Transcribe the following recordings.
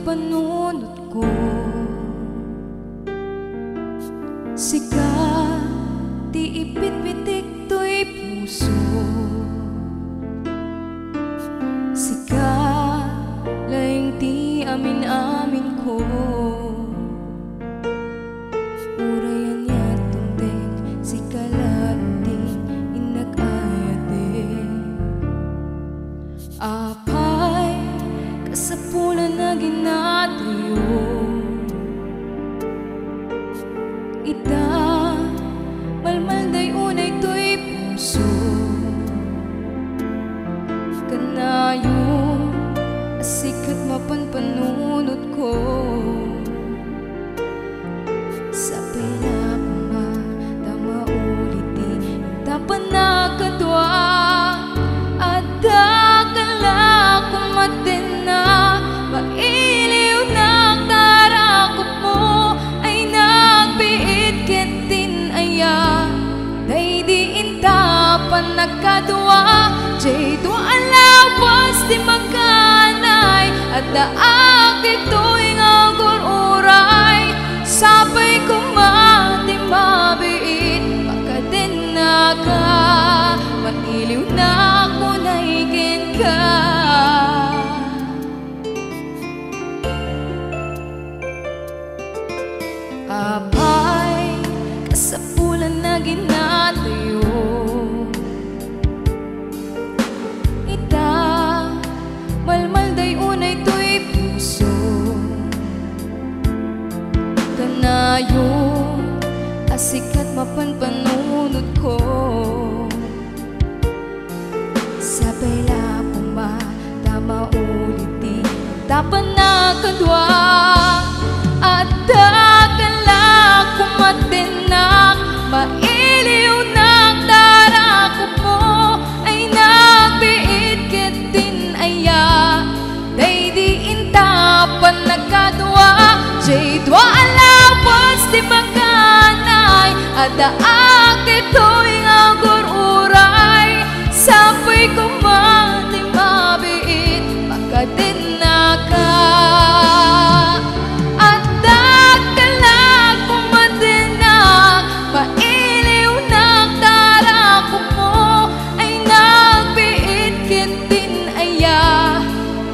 panunod ko. Sika, ti ipit-pitik to'y puso. Sika, laing ti amin-amin ko. Urayan niya tuntek, sika lati inag-ayate. Apay, kasapulan na ginatayo. Ita, malmalday unay to'y puso. Kanayo, asikat mapanpanunod ko. Sa pera pa tama uliti, tapan na kadwa. At dakala kumatin na, mailiw na tarakot mo. Ay nagbiit kitin aya, day di intapan nagkadwa. Jay do alawas di magkanay, at daak dito'y ngagururay. Sabay kumati mabiit, pagkadin na ka, mailiw na ako naikin ka. Apay, kasapulan na ginatayo. Ita, malmalday unay to'y puso. Kanayo, asikat mapanpanunod ko. Sabay lapong ba, tama uliti, tapan na kadwa. At dakala kumatin na, mailiw na tarakot mo. Ay nagbiit kitin aya, day di intapan nagkadwa. Jay dwa alawas di magkanay, at daak dito'y ngagururay. Sabay kumati mabiit, pagkadin na ka. At dakala kumatin na, mailiw na tarakot mo. Ay nagbiit kitin aya,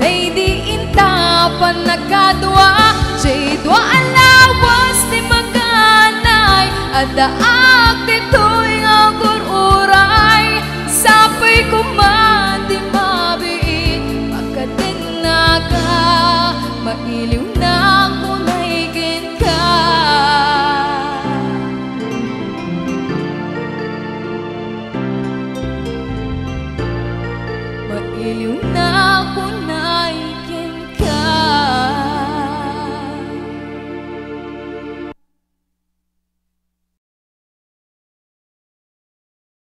day di intapan nagkadwa. Jay dwa alawas di magkanay, at daak dito'y ngagururay. Sabay kumati mabiit, pagkadin na ka, mailiw na ako naikin ka. Mailiw na ako